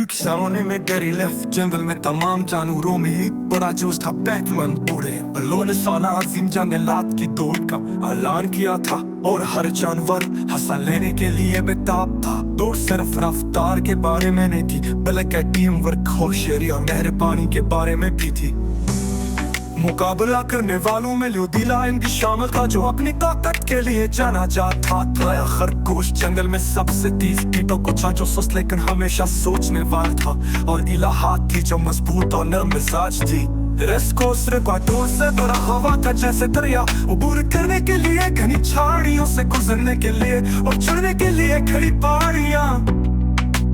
büyük salone में गरी left जंगल में तमाम जानवरों में एक बड़ा जोश था बैटमैन बूढ़े बल्लों ने साला अजीम जंग लात की दौड़ का ऐलान किया था और हर जानवर हंसा लेने के लिए बेताब था। दौड़ सिर्फ रफ्तार के बारे में नहीं थी बल्कि टीम वर्क होशियारी और मेहरबानी के बारे में भी थी। मुकाबला करने वालों में ल्यूदिलाइन भी शामिल था जो अपनी ताकत के लिए जाना जाता था। खरगोश जंगल में सबसे तेज कीटों को था जो सुस्त लेकिन हमेशा सोचने वाला था। और इला हाथी जो मजबूत और नरम मिजाज थी। रेस्को सिर्फ से भरा हवा था जैसे दरिया उबूर करने के लिए घनी झाड़ियों से गुजरने के लिए और चढ़ने के लिए खड़ी पहाड़ियां।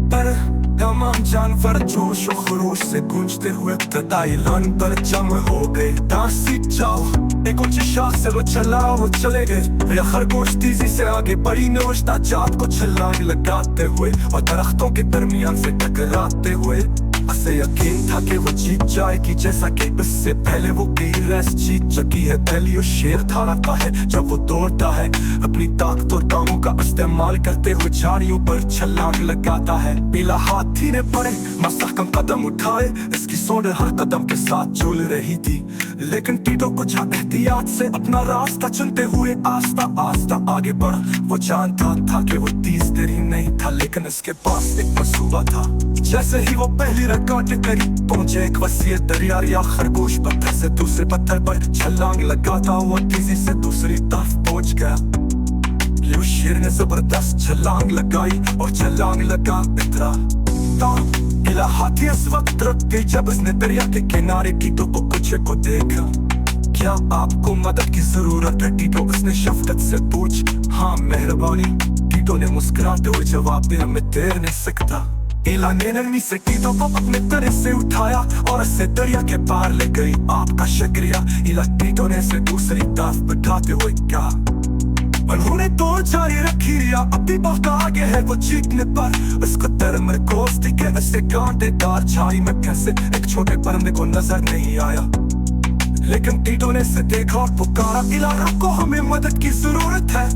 पर तमाम जानवर जोश और खरोश से गूंजते हुए ऐलान पर जमा हो गए। डांस सीख जाओ एक ऊंची शाख से वो चलाओ वो चले गए। या खरगोश तेजी से आगे बढ़ी नोचता जात को छलांग लगाते हुए और दरख्तों के दरमियान से टकराते हुए। उसे यकीन था कि वो जीत जाएगी जैसा कि इससे पहले वो कई रेस जीत चुकी है। पहली वो शेर था है जब वो दौड़ता है अपनी ताकत और दांतों का इस्तेमाल करते हुए झाड़ियों पर छलांग लगाता है। पीला हाथी ने बड़े मस्तहकम कदम उठाए इसकी सोच हर कदम के साथ झूल रही थी। लेकिन टीटो को एहतियात से अपना रास्ता चुनते हुए आस्ता आस्ता आगे बढ़ा। वो जानता था कि वो तेज देरी नहीं था लेकिन इसके पास एक मंसूबा था। जैसे ही वो पहली रकात के करीब पहुंचे एक वसीय दरिया या खरगोश पत्थर से दूसरे पत्थर पर छलांग लगाता हुआ तेजी से दूसरी तरफ पहुंच गया। ब्लू शेर ने जबरदस्त छलांग लगाई और छलांग लगा इतरा इला हाथी इस वक्त रुक गई जब उसने दरिया के किनारे टीटो को कुछ को देखा। क्या आपको मदद की जरूरत है टीटो? उसने शफकत से पूछ। हाँ मेहरबानी, टीटो ने मुस्कुराते हुए जवाब दिया। मैं तैर नहीं सकता। इला ने नरमी से टीटो को अपने तरह से उठाया और उसे दरिया के पार ले गई। आपका शुक्रिया, इला टीटो ने उसे दूसरी तरफ बैठाते हुए कहा। उन्होंने दौड़ जारी रखी या अभी बहुत आगे है वो जीतने पर उसको तरमरकोस दिखे। ऐसे कांटेदार छाई में कैसे एक छोटे परिंदे को नजर नहीं आया। लेकिन टीटो ने उसे देखा और पुकारा, इला रुको, हमें मदद की जरूरत है।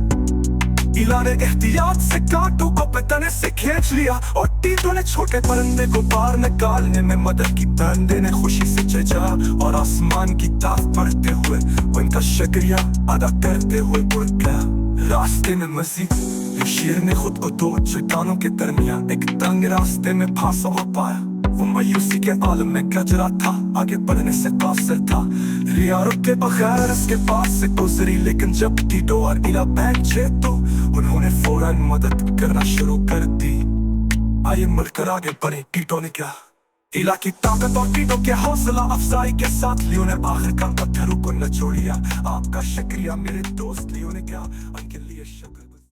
इला ने एहतियात से कांटों को पतने से खींच लिया और टीटो ने छोटे परिंदे को बाहर निकालने में मदद की। परिंदे ने खुशी से चहचहाया और आसमान की तरफ बढ़ते हुए उनका शुक्रिया अदा करते हुए उड़ गया। रास्ते में मजीद शेर ने खुद को दो चट्टानों के दरमियान एक तंग रास्ते में फंसा हो पाया। वो मायूसी के आलम में गजरा था, आगे बढ़ने से कासिर था। रिया रुके बगैर उसके पास से गुजरी लेकिन जब टीटो और इला पहुंचे तो उन्होंने फौरन मदद करना शुरू कर दी। आइए मिलकर आगे बढ़े, टीटो ने कहा। इला की ताकत और टीटो के हौसला अफजाई के साथ लियो ने आखिरकार पत्थरों को निचोड़ लिया। आपका शुक्रिया मेरे दोस्त, लियो ने कहा। उनके लिए शुक्र।